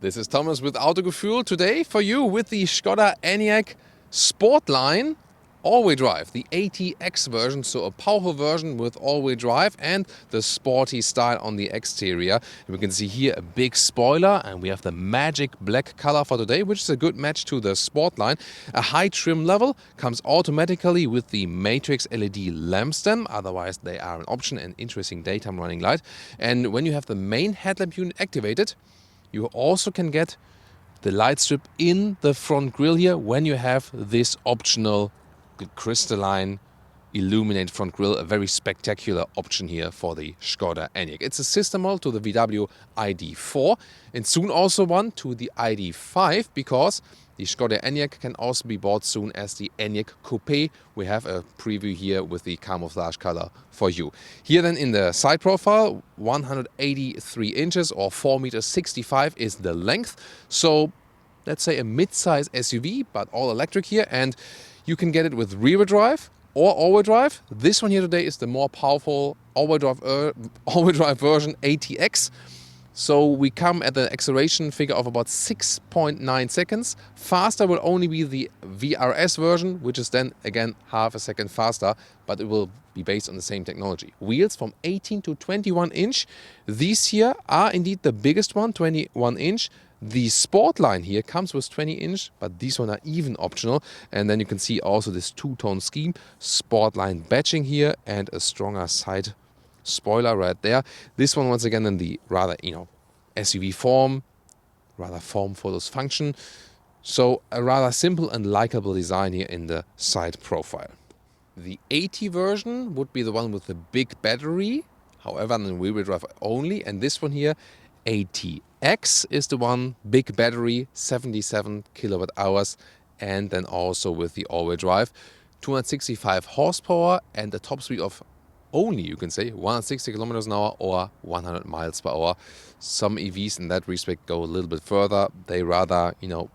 This is Thomas with Autogefuehl today for you with the Skoda Enyaq SportLine all-wheel drive, the ATX version, so a powerful version with all-wheel drive and the sporty style on the exterior. And we can see here a big spoiler, and we have the magic black color for today, which is a good match to the SportLine. A high trim level comes automatically with the Matrix LED lamp stem, otherwise they are an option and interesting daytime running light. And when you have the main headlamp unit activated, you also can get the light strip in the front grille here when you have this optional crystalline illuminated front grille, a very spectacular option here for the Skoda Enyaq. It's a sister model to the VW ID4 and soon also one to the ID5, because the Skoda Enyaq can also be bought soon as the Enyaq Coupe. We have a preview here with the camouflage color for you. Here then in the side profile, 183 inches or 4.65 meters is the length. So let's say a mid-size SUV, but all electric here, and you can get it with rear-wheel drive or all-wheel drive. This one here today is the more powerful all-wheel drive version ATX. So we come at an acceleration figure of about 6.9 seconds. Faster will only be the VRS version, which is then again half a second faster, but it will be based on the same technology. Wheels from 18 to 21 inch. These here are indeed the biggest one, 21 inch. The SportLine here comes with 20 inch, but these one are even optional. And then you can see also this two-tone scheme, SportLine badging here and a stronger side spoiler right there. This one once again in the rather, SUV form, rather form follows function. So a rather simple and likable design here in the side profile. The 80 version would be the one with the big battery, however in wheel drive only, and this one here, ATX, is the one, big battery, 77 kilowatt hours, and then also with the all-wheel drive, 265 horsepower and a top speed of only, you can say, 160 kilometers an hour or 100 miles per hour. Some EVs in that respect go a little bit further. They rather,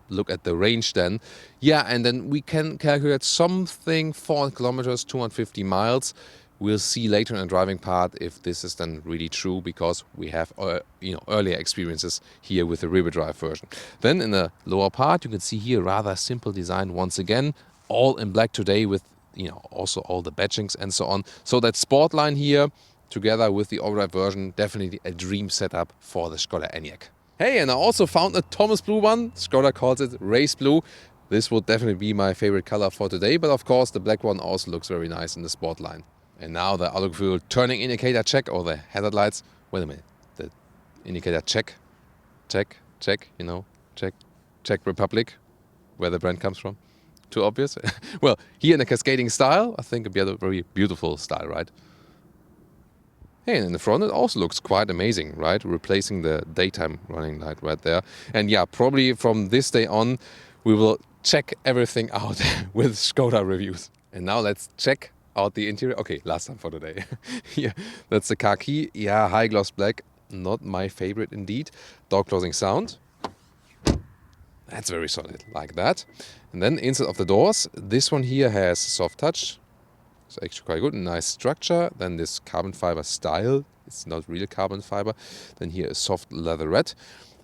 look at the range then. Yeah, and then we can calculate something 400 kilometers, 250 miles. We'll see later in the driving part if this is then really true, because we have earlier experiences here with the rear-wheel drive version. Then in the lower part, you can see here rather simple design once again, all in black today with also all the badgings and so on. So that SportLine here, together with the all-wheel drive version, definitely a dream setup for the Skoda Enyaq. Hey, and I also found a Thomas Blue one. Skoda calls it Race Blue. This would definitely be my favorite color for today, but of course the black one also looks very nice in the SportLine. And now the Autogefuehl turning indicator check, or the hazard lights. Wait a minute, the indicator check, Czech Republic, where the brand comes from. Too obvious? Well, here in a cascading style, I think it'd be a very beautiful style, right? Hey, and in the front it also looks quite amazing, right? Replacing the daytime running light right there. And yeah, probably from this day on, we will check everything out with Skoda reviews. And now let's check out the interior. Okay, last time for today. Here, that's the car key. Yeah, high gloss black. Not my favorite indeed. Door closing sound. That's very solid, like that. And then inside of the doors, this one here has soft touch. It's actually quite good, nice structure. Then this carbon fiber style. It's not real carbon fiber. Then here a soft leatherette.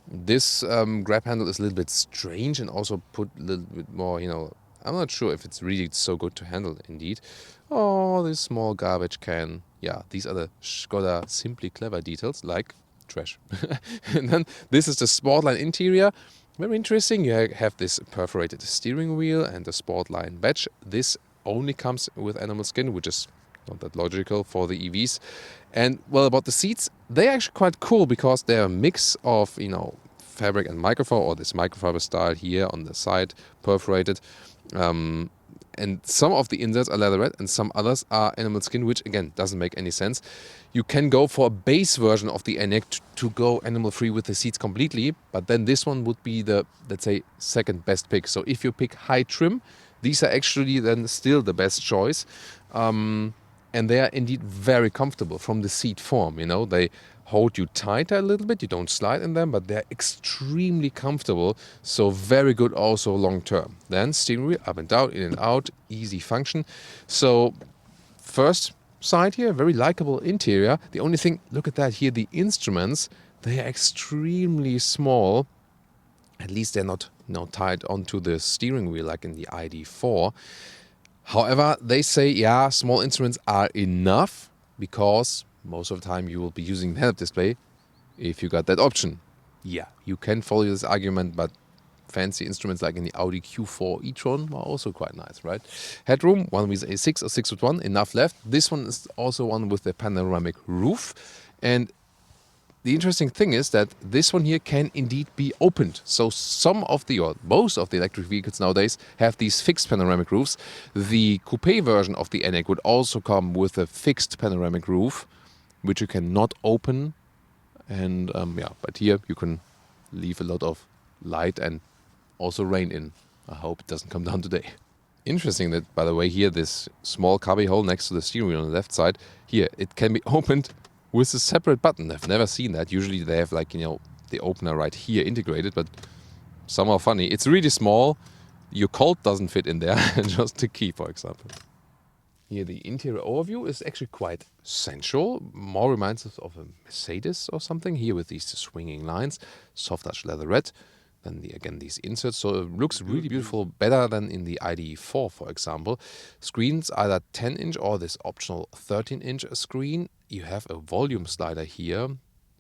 This grab handle is a little bit strange and also put a little bit more, I'm not sure if it's really so good to handle indeed. Oh, this small garbage can. Yeah, these are the Skoda simply clever details, like trash. And then this is the SportLine interior. Very interesting. You have this perforated steering wheel and the SportLine badge. This only comes with animal skin, which is not that logical for the EVs. And well, about the seats, they're actually quite cool because they're a mix of, fabric and microfiber, or this microfiber style here on the side, perforated. And some of the inserts are leatherette and some others are animal skin, which again doesn't make any sense. You can go for a base version of the Enyaq to go animal free with the seats completely, but then this one would be the, let's say, second best pick. So if you pick high trim, these are actually then still the best choice. And they are indeed very comfortable from the seat form. They hold you tighter a little bit, you don't slide in them, but they're extremely comfortable, so very good also long term. Then steering wheel up and down, in and out, easy function. So first side here, very likable interior. The only thing, look at that here, the instruments, they are extremely small. At least they're not tied onto the steering wheel like in the ID4. However, they say, yeah, small instruments are enough because most of the time you will be using the head-up display if you got that option. Yeah, you can follow this argument, but fancy instruments like in the Audi Q4 e-tron are also quite nice, right? Headroom, one with a 6 or 6'1", enough left. This one is also one with the panoramic roof. And the interesting thing is that this one here can indeed be opened. So some of the, or most of the electric vehicles nowadays have these fixed panoramic roofs. The coupe version of the Enyaq would also come with a fixed panoramic roof, which you cannot open. And yeah, but here you can leave a lot of light and also rain in. I hope it doesn't come down today. Interesting that, by the way, here this small cubby hole next to the steering wheel on the left side, here it can be opened with a separate button. I've never seen that. Usually they have like, the opener right here integrated, but somehow funny. It's really small. Your Colt doesn't fit in there, just the key, for example. Here the interior overview is actually quite sensual. More reminds us of a Mercedes or something. Here with these swinging lines, soft touch leatherette. Then again these inserts, so it looks really beautiful, better than in the ID4, for example. Screens either 10-inch or this optional 13-inch screen. You have a volume slider here,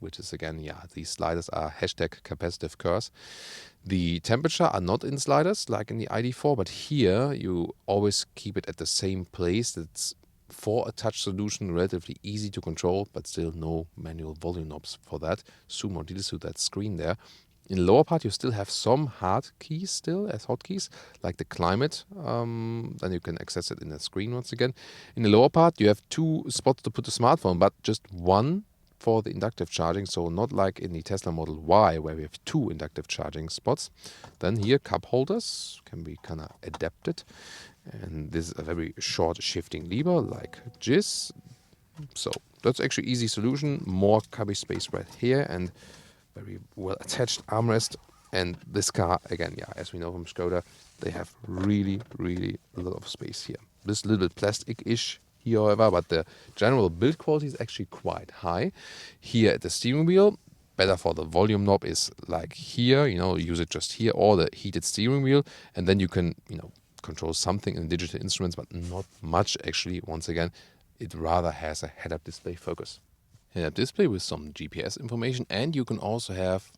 which is again, yeah, these sliders are hashtag capacitive curse. The temperature are not in sliders like in the ID4, but here you always keep it at the same place. It's for a touch solution, relatively easy to control, but still no manual volume knobs for that. Zoom or deal to that screen there. In the lower part, you still have some hard keys still as hotkeys, like the climate. Then you can access it in the screen once again. In the lower part, you have 2 spots to put the smartphone, but just one for the inductive charging. So not like in the Tesla Model Y, where we have 2 inductive charging spots. Then here, cup holders can be kind of adapted. And this is a very short shifting lever, like this. So that's actually easy solution. More cubby space right here, and very well attached armrest. And this car, again, yeah, as we know from Skoda, they have really, really a lot of space here. This little bit plastic-ish here, however, but the general build quality is actually quite high. Here at the steering wheel, better for the volume knob is like here, use it just here, or the heated steering wheel, and then you can, control something in digital instruments, but not much actually. Once again, it rather has a head-up display focus. Head-up display with some GPS information, and you can also have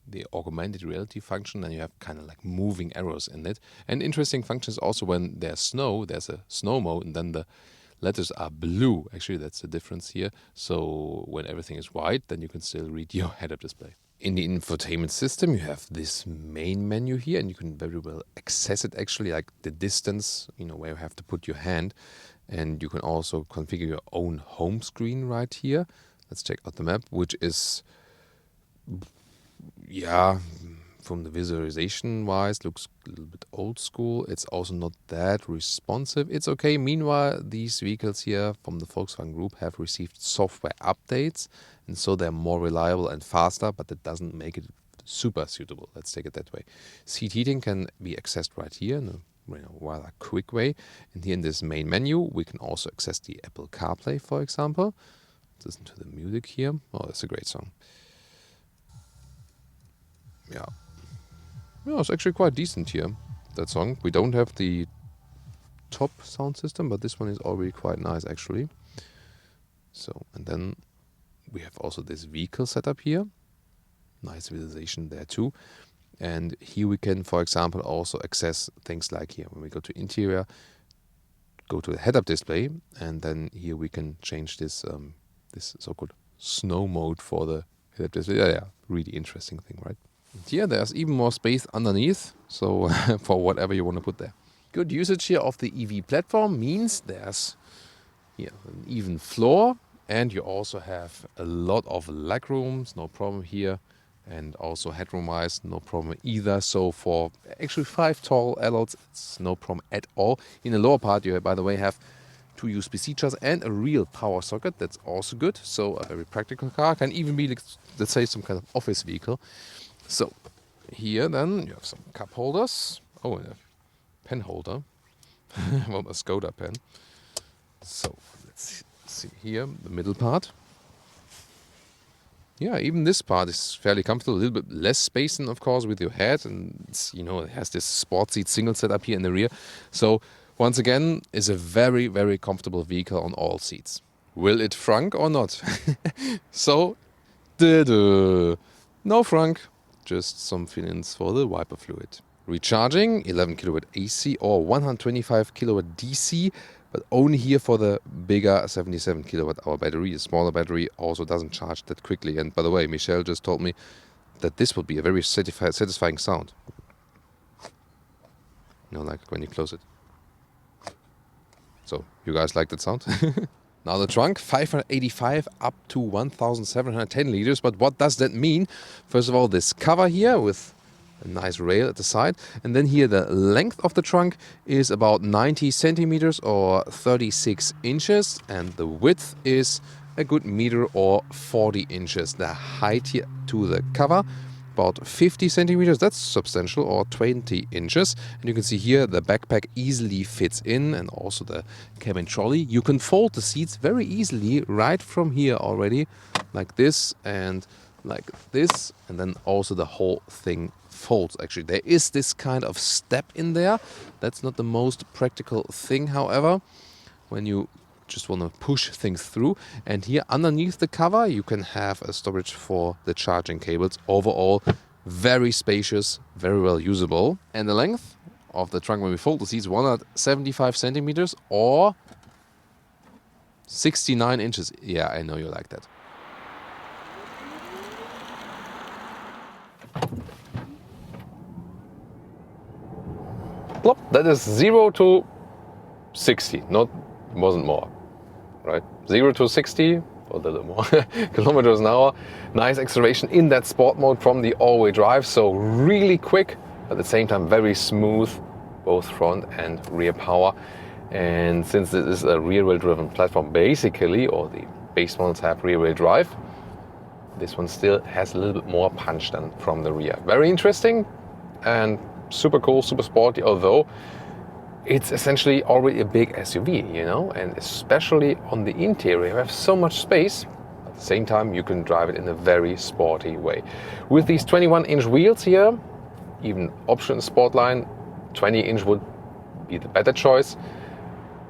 the augmented reality function, and you have kind of like moving arrows in it. And interesting function is also when there's snow, there's a snow mode, and then the letters are blue. Actually, that's the difference here. So when everything is white, then you can still read your head-up display. In the infotainment system, you have this main menu here, and you can very well access it actually, like the distance, where you have to put your hand. And you can also configure your own home screen right here. Let's check out the map, which is, yeah, from the visualization wise, looks a little bit old school. It's also not that responsive. It's okay. Meanwhile, these vehicles here from the Volkswagen Group have received software updates, and so they're more reliable and faster, but that doesn't make it super suitable. Let's take it that way. Seat heating can be accessed right here in a rather quick way. And here in this main menu, we can also access the Apple CarPlay, for example. Let's listen to the music here. Oh, that's a great song. Yeah, it's actually quite decent here, that song. We don't have the top sound system, but this one is already quite nice, actually. So, and then we have also this vehicle setup here. Nice visualization there too. And here we can, for example, also access things like here. When we go to interior, go to the head-up display, and then here we can change this this so-called snow mode for the head-up display. Yeah, really interesting thing, right? And here there's even more space underneath, so for whatever you want to put there. Good usage here of the EV platform means there's here an even floor, and you also have a lot of leg rooms, no problem here. And also headroom-wise, no problem either. So for actually 5 tall adults, it's no problem at all. In the lower part, you, by the way, have 2 USB-C chargers and a real power socket. That's also good. So a very practical car. Can even be, let's say, some kind of office vehicle. So here then, you have some cup holders. Oh, and a pen holder. Well, a Skoda pen. So let's see here, the middle part. Yeah, even this part is fairly comfortable, a little bit less space than, of course, with your head. And, it's, you know, it has this sport seat single setup here in the rear. So, once again, is a very, very comfortable vehicle on all seats. Will it frunk or not? So, no frunk, just some fill-ins for the wiper fluid. Recharging, 11 kilowatt AC or 125 kilowatt DC, but only here for the bigger 77 kilowatt hour battery. The smaller battery also doesn't charge that quickly. And by the way, Michelle just told me that this would be a very satisfying sound. You know, like when you close it. So, you guys like that sound? Now the trunk, 585 up to 1,710 liters. But what does that mean? First of all, this cover here with a nice rail at the side. And then here the length of the trunk is about 90 centimeters or 36 inches. And the width is a good meter or 40 inches. The height here to the cover, about 50 centimeters, that's substantial, or 20 inches. And you can see here the backpack easily fits in, and also the cabin trolley. You can fold the seats very easily right from here already, like this and like this, and then also the whole thing folds. Actually, there is this kind of step in there. That's not the most practical thing, however, when you just want to push things through. And here underneath the cover you can have a storage for the charging cables. Overall, very spacious, very well usable. And the length of the trunk when we fold the seats, 175 centimeters or 69 inches. Yeah, I know you like that. Plop. That is 0 to 60, wasn't more. Right, 0 to 60 or a little more kilometers an hour. Nice acceleration in that sport mode from the all-wheel drive. So really quick, at the same time very smooth, both front and rear power. And since this is a rear-wheel driven platform basically, or the base models have rear-wheel drive, this one still has a little bit more punch than from the rear. Very interesting and super cool, super sporty, although it's essentially already a big SUV, you know, and especially on the interior, you have so much space. At the same time, you can drive it in a very sporty way. With these 21-inch wheels here, even option Sportline, 20-inch would be the better choice.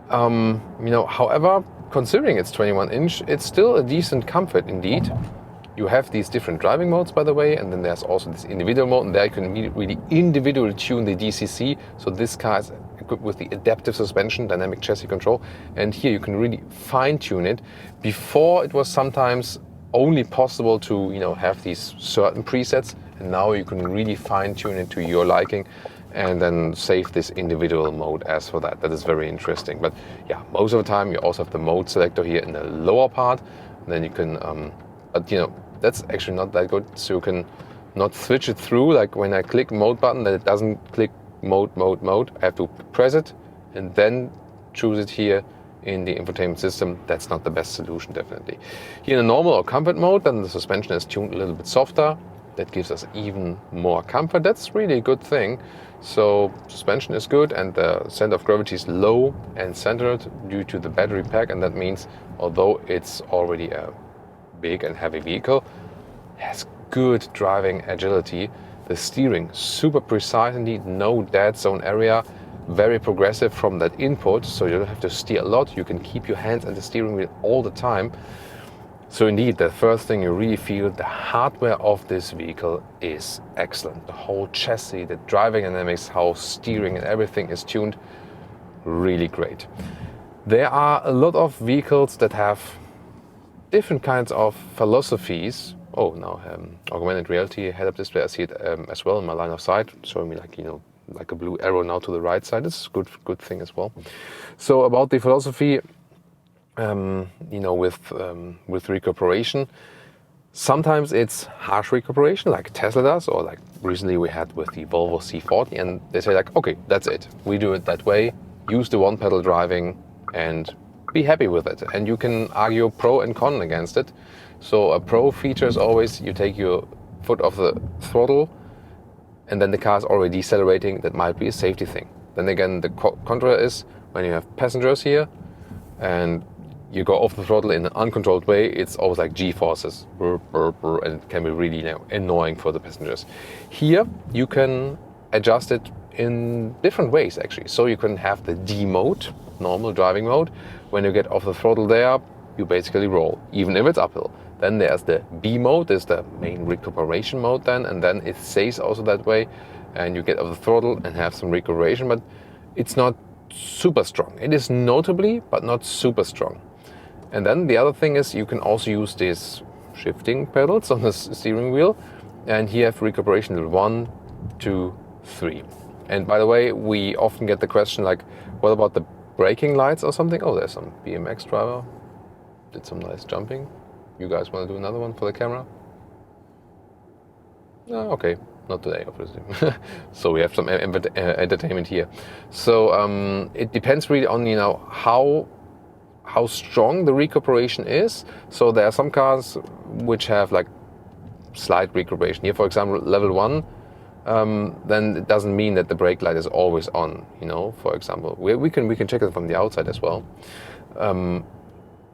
You know, however, considering it's 21-inch, it's still a decent comfort indeed. You have these different driving modes, by the way, and then there's also this individual mode, and there you can really individually tune the DCC. So this car is equipped with the adaptive suspension, dynamic chassis control, and here you can really fine-tune it. Before it was sometimes only possible to, you know, have these certain presets, and now you can really fine-tune it to your liking, and then save this individual mode as for that. That is very interesting. But yeah, most of the time you also have the mode selector here in the lower part, and then you can, but you know, that's actually not that good, so you can not switch it through, like when I click mode button, that it doesn't click mode. I have to press it and then choose it here in the infotainment system. That's not the best solution, definitely. Here in the normal or comfort mode, then the suspension is tuned a little bit softer. That gives us even more comfort. That's really a good thing. So suspension is good, and the center of gravity is low and centered due to the battery pack, and that means although it's already a big and heavy vehicle, has good driving agility. The steering super precise indeed, no dead zone area, very progressive from that input, so you don't have to steer a lot. You can keep your hands at the steering wheel all the time. So indeed, the first thing you really feel, the hardware of this vehicle is excellent. The whole chassis, the driving dynamics, how steering and everything is tuned, really great. There are a lot of vehicles that have different kinds of philosophies. Oh, now augmented reality head-up display. I see it as well in my line of sight, showing me like, you know, like a blue arrow now to the right side. It's a good thing as well. So about the philosophy, you know, with recuperation, sometimes it's harsh recuperation, like Tesla does, or like recently we had with the Volvo C40, and they say like, okay, that's it. We do it that way. Use the one-pedal driving and be happy with it. And you can argue pro and con against it. So a pro feature is always you take your foot off the throttle and then the car is already decelerating. That might be a safety thing. Then again, the contra is when you have passengers here and you go off the throttle in an uncontrolled way, it's always like G-forces, and it can be really annoying for the passengers. Here, you can adjust it in different ways actually. So you can have the D mode, normal driving mode. When you get off the throttle there, you basically roll, even if it's uphill. Then there's the B mode, is the main recuperation mode then, and then it stays also that way. And you get off the throttle and have some recuperation, but it's not super strong. It is notably, but not super strong. And then the other thing is you can also use these shifting pedals on the steering wheel, and here have recuperation level 1, 2, 3. And by the way, we often get the question like, what about the braking lights or something? Oh, there's some BMX driver, did some nice jumping. You guys want to do another one for the camera? No, okay, not today, obviously. So we have some entertainment here. So it depends really on, how strong the recuperation is. So there are some cars which have like slight recuperation. Here, for example, level 1, then it doesn't mean that the brake light is always on. For example, we can check it from the outside as well.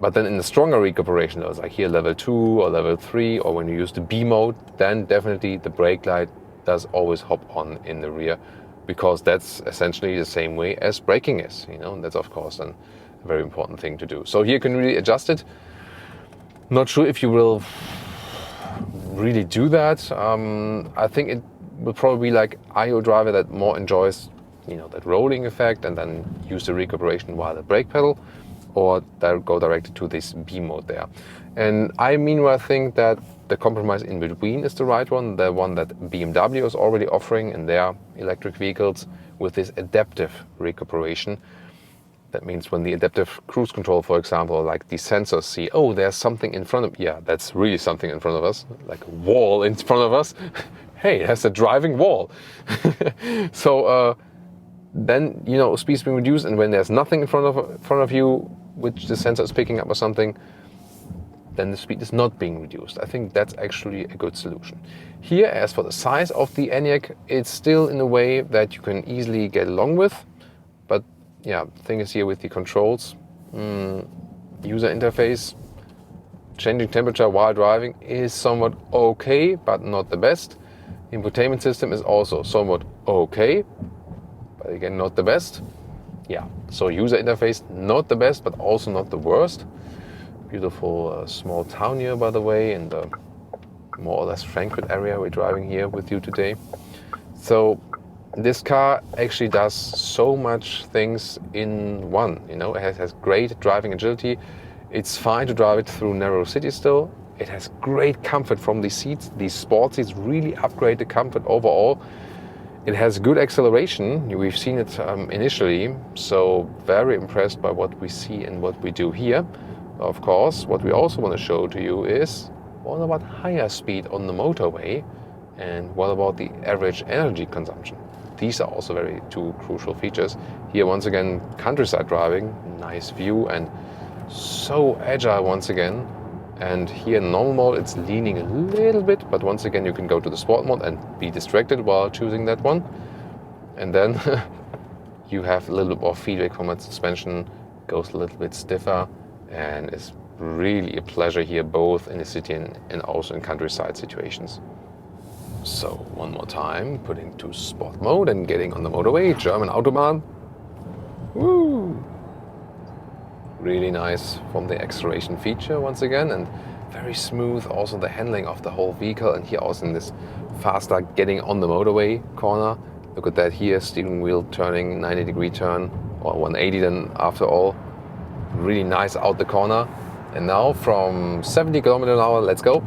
But then in the stronger recuperation levels, like here level 2 or level 3, or when you use the B mode, then definitely the brake light does always hop on in the rear, because that's essentially the same way as braking is. That's of course then a very important thing to do. So here you can really adjust it. Not sure if you will really do that. I think it will probably be like IO driver that more enjoys, that rolling effect and then use the recuperation while the brake pedal, or go directly to this B mode there. And I meanwhile think that the compromise in between is the right one, the one that BMW is already offering in their electric vehicles with this adaptive recuperation. That means when the adaptive cruise control, for example, like the sensors see, oh, there's something in front of, yeah, that's really something in front of us, like a wall in front of us. Hey, it has a driving wall. So then, speed's being reduced, and when there's nothing in front of you, which the sensor is picking up or something, then the speed is not being reduced. I think that's actually a good solution. Here, as for the size of the Enyaq, it's still in a way that you can easily get along with. But yeah, the thing is here with the controls, user interface, changing temperature while driving is somewhat okay, but not the best. Infotainment system is also somewhat okay, but again, not the best. Yeah, so user interface, not the best, but also not the worst. Beautiful small town here, by the way, in the more or less Frankfurt area we're driving here with you today. So this car actually does so much things in one. It has great driving agility. It's fine to drive it through narrow cities still. It has great comfort from the seats. These sport seats really upgrade the comfort overall. It has good acceleration. We've seen it initially, so very impressed by what we see and what we do here. Of course, what we also want to show to you is what about higher speed on the motorway, and what about the average energy consumption. These are also very two crucial features. Here once again, countryside driving, nice view and so agile once again. And here in normal mode it's leaning a little bit, but once again you can go to the sport mode and be distracted while choosing that one. And then you have a little bit more feedback from its suspension, goes a little bit stiffer, and it's really a pleasure here both in the city and also in countryside situations. So one more time, putting to sport mode and getting on the motorway, German Autobahn. Woo! Really nice from the acceleration feature once again, and very smooth also the handling of the whole vehicle. And here also in this faster getting on the motorway corner. Look at that here, steering wheel turning 90-degree turn, or 180 then after all. Really nice out the corner. And now from 70 km an hour, let's go.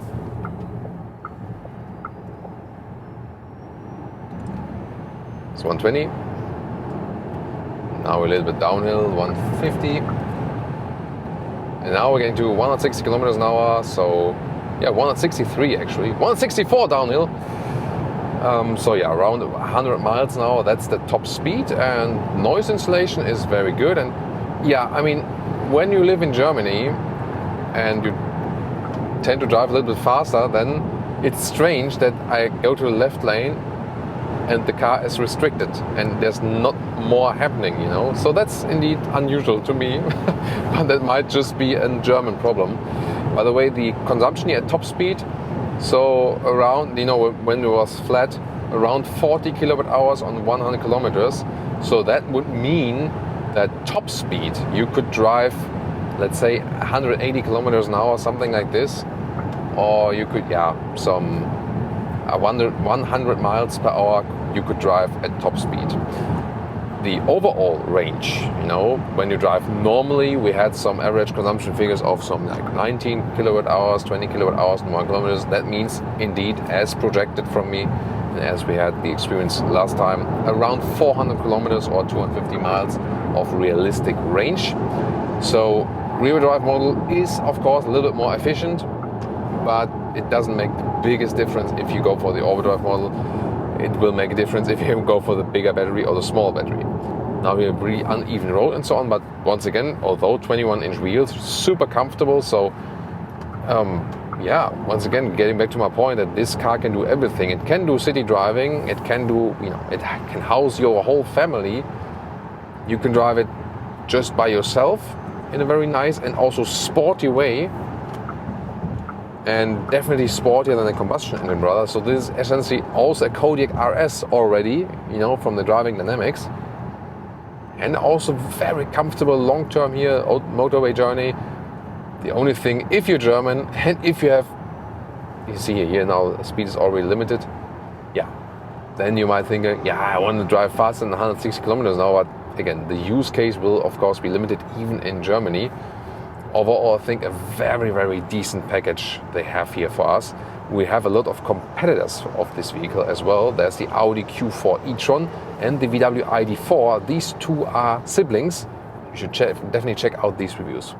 It's 120. Now a little bit downhill, 150. And now we're getting to 160 kilometers an hour, so yeah, 163 actually, 164 downhill. So yeah, around 100 miles an hour, that's the top speed, and noise insulation is very good. And yeah, I mean, when you live in Germany and you tend to drive a little bit faster, then it's strange that I go to the left lane and the car is restricted and there's not more happening, you know. So that's indeed unusual to me, but that might just be a German problem. By the way, the consumption here at top speed, so around, you know, when it was flat, around 40 kilowatt hours on 100 kilometers. So that would mean that top speed you could drive, let's say 180 kilometers an hour, something like this, or you could, some 100 miles per hour you could drive at top speed. The overall range, you know, when you drive normally, we had some average consumption figures of some like 19 kilowatt hours, 20 kilowatt hours in 1 kilometers. That means indeed, as projected from me, and as we had the experience last time, around 400 kilometers or 250 miles of realistic range. So rear drive model is of course a little bit more efficient, but it doesn't make the biggest difference if you go for the overdrive model. It will make a difference if you go for the bigger battery or the small battery. Now we have really uneven road and so on, but once again, although 21-inch wheels, super comfortable. So once again, getting back to my point that this car can do everything. It can do city driving, it can do, you know, it can house your whole family. You can drive it just by yourself in a very nice and also sporty way, and definitely sportier than a combustion engine, brother. So this is essentially also a Kodiaq RS already, you know, from the driving dynamics, and also very comfortable long-term here motorway journey. The only thing, if you're German and if you have, you see here now speed is already limited, then you might think, I want to drive faster than 160 kilometers now, but again, the use case will of course be limited even in Germany. Overall, I think a very, very decent package they have here for us. We have a lot of competitors of this vehicle as well. There's the Audi Q4 e-tron and the VW ID4. These two are siblings. You should definitely check out these reviews.